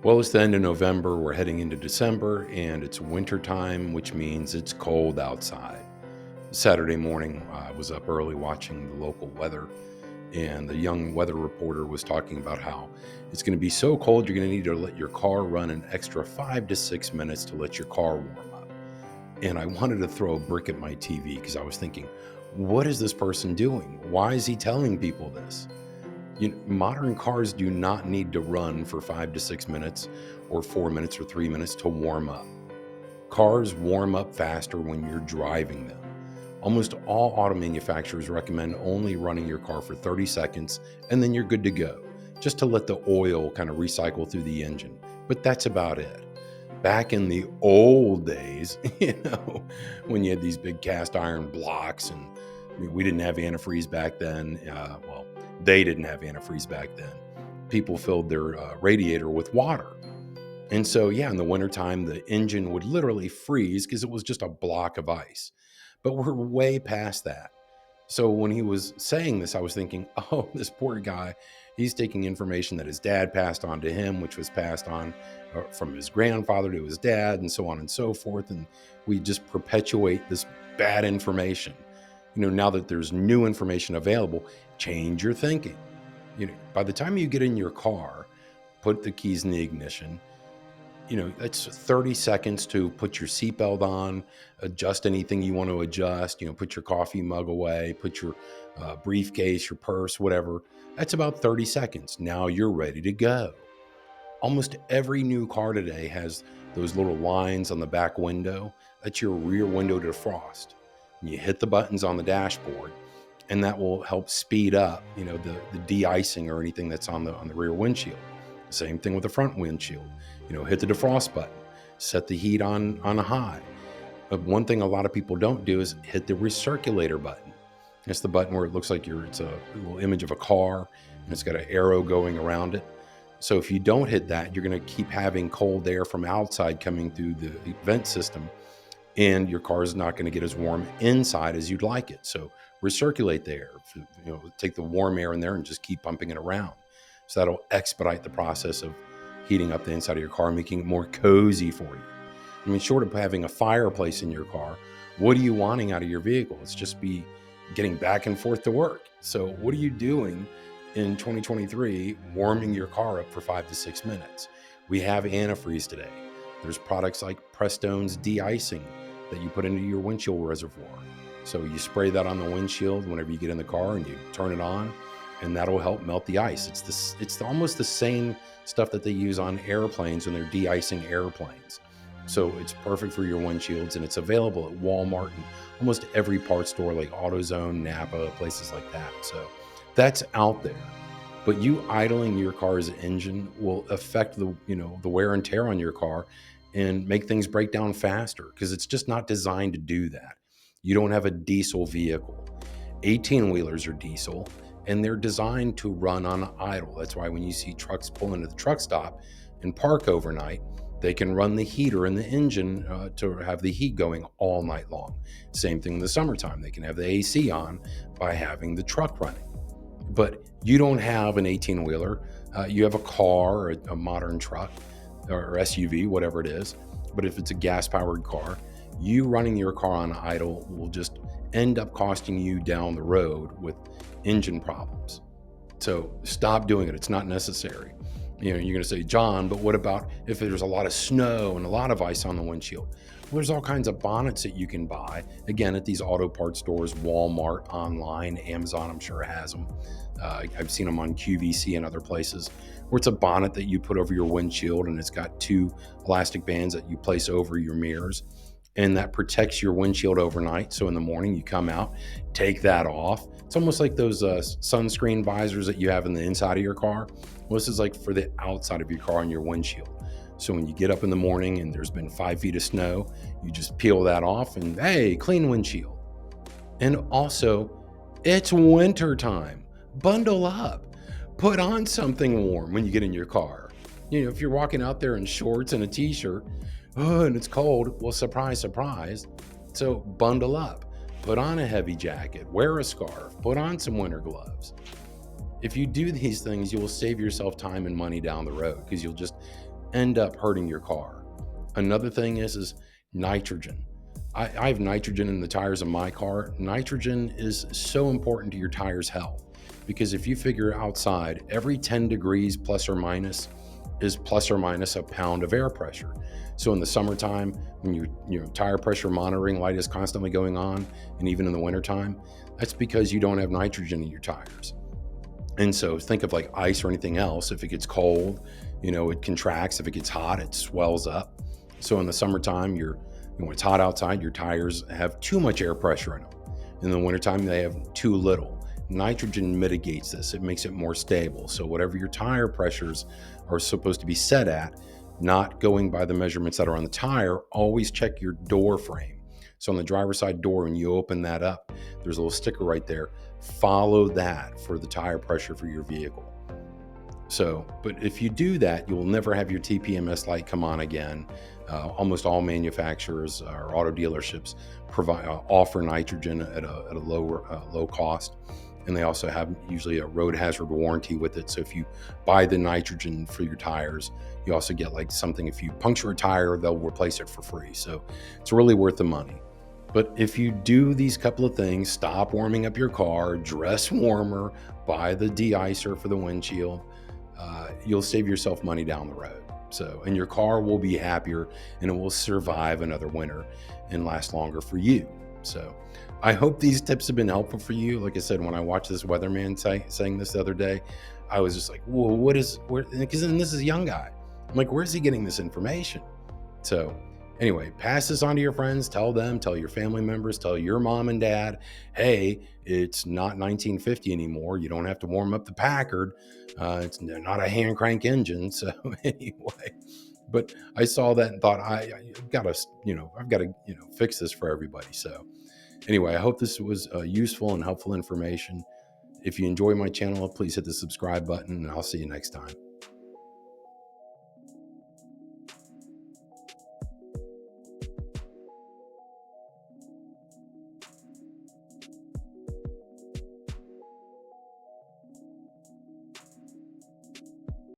Well, it's the end of November. We're heading into December, and it's winter time, which means it's cold outside. Saturday morning, I was up early watching the local weather, and the young weather reporter was talking about how it's going to be so cold you're going to need to let your car run an extra 5 to 6 minutes to let your car warm up. And I wanted to throw a brick at my TV because I was thinking, what is this person doing? Why is he telling people this? Modern cars do not need to run for 5 to 6 minutes or 4 minutes or 3 minutes to warm up. Cars warm up faster when you're driving them. Almost all auto manufacturers recommend only running your car for 30 seconds and then you're good to go, just to let the oil kind of recycle through the engine. But that's about it. Back in the old days, when you had these big cast iron blocks, and we didn't have antifreeze back then. Well, they didn't have antifreeze back then. People filled their radiator with water. And so, yeah, in the wintertime, the engine would literally freeze because it was just a block of ice. But we're way past that. So when he was saying this, I was thinking, oh, this poor guy, he's taking information that his dad passed on to him, which was passed on from his grandfather to his dad, and so on and so forth. And we just perpetuate this bad information. Now that there's new information available, change your thinking. By the time you get in your car, put the keys in the ignition, that's 30 seconds to put your seatbelt on, adjust anything you want to adjust, put your coffee mug away, put your briefcase, your purse, whatever. That's about 30 seconds. Now you're ready to go. Almost every new car today has those little lines on the back window. That's your rear window defrost. And you hit the buttons on the dashboard, and that will help speed up, the de-icing or anything that's on the rear windshield. Same thing with the front windshield. Hit the defrost button, set the heat on a high. But one thing a lot of people don't do is hit the recirculator button. It's the button where it looks like it's a little image of a car, and it's got an arrow going around it. So if you don't hit that, you're going to keep having cold air from outside coming through the vent system, and your car is not going to get as warm inside as you'd like it. So recirculate the air. Take the warm air in there and just keep pumping it around. So that'll expedite the process of heating up the inside of your car, making it more cozy for you. I mean, short of having a fireplace in your car, what are you wanting out of your vehicle? It's just be getting back and forth to work. So what are you doing in 2023 warming your car up for 5 to 6 minutes? We have antifreeze today. There's products like Prestone's de-icing that you put into your windshield reservoir. So you spray that on the windshield whenever you get in the car and you turn it on, and that'll help melt the ice. It's almost the same stuff that they use on airplanes when they're de-icing airplanes. So it's perfect for your windshields, and it's available at Walmart and almost every parts store like AutoZone, Napa, places like that. So that's out there. But you idling your car's engine will affect the wear and tear on your car and make things break down faster because it's just not designed to do that. You don't have a diesel vehicle. 18-wheelers are diesel, and they're designed to run on idle. That's why when you see trucks pull into the truck stop and park overnight, they can run the heater in the engine to have the heat going all night long. Same thing in the summertime. They can have the AC on by having the truck running. But you don't have an 18-wheeler. You have a car or a modern truck or SUV, whatever it is. But if it's a gas-powered car, you running your car on idle will just end up costing you down the road with engine problems. So stop doing it. It's not necessary. You're going to say, John, but what about if there's a lot of snow and a lot of ice on the windshield? Well, there's all kinds of bonnets that you can buy. Again, at these auto parts stores, Walmart, online, Amazon, I'm sure has them. I've seen them on QVC and other places where it's a bonnet that you put over your windshield, and it's got two elastic bands that you place over your mirrors, and that protects your windshield overnight. So in the morning you come out, take that off. It's almost like those sunscreen visors that you have in the inside of your car. Well, this is like for the outside of your car on your windshield. So when you get up in the morning and there's been 5 feet of snow, you just peel that off and hey, clean windshield. And also, it's winter time. Bundle up. Put on something warm when you get in your car. If you're walking out there in shorts and a t-shirt, and it's cold, well, surprise, surprise. So bundle up. Put on a heavy jacket. Wear a scarf. Put on some winter gloves. If you do these things, you will save yourself time and money down the road because you'll just end up hurting your car. Another thing is nitrogen. I have nitrogen in the tires of my car. Nitrogen is so important to your tire's health because if you figure outside, every 10 degrees plus or minus is plus or minus a pound of air pressure. So in the summertime, when your tire pressure monitoring light is constantly going on, and even in the wintertime, that's because you don't have nitrogen in your tires. And so think of like ice or anything else. If it gets cold, it contracts. If it gets hot, it swells up. So in the summertime, when it's hot outside, your tires have too much air pressure in them. In the wintertime, they have too little. Nitrogen mitigates this. It makes it more stable. So whatever your tire pressures are supposed to be set at, not going by the measurements that are on the tire, always check your door frame. So on the driver's side door, when you open that up, there's a little sticker right there. Follow that for the tire pressure for your vehicle. So, but if you do that, you'll never have your TPMS light come on again. Almost all manufacturers or auto dealerships offer nitrogen at a low cost, and they also have usually a road hazard warranty with it. So if you buy the nitrogen for your tires, you also get like something. If you puncture a tire, they'll replace it for free. So it's really worth the money. But if you do these couple of things, stop warming up your car, dress warmer, buy the de-icer for the windshield, you'll save yourself money down the road. So, and your car will be happier and it will survive another winter and last longer for you. So, I hope these tips have been helpful for you. Like I said, when I watched this weatherman saying this the other day, I was just like, "Whoa, where?" Because this is a young guy. I'm like, "Where's he getting this information?" So, anyway, pass this on to your friends. Tell them, tell your family members, tell your mom and dad, hey, it's not 1950 anymore. You don't have to warm up the Packard. It's not a hand crank engine. So, anyway, but I saw that and thought, I've got to, fix this for everybody. So, anyway, I hope this was useful and helpful information. If you enjoy my channel, please hit the subscribe button, and I'll see you next time.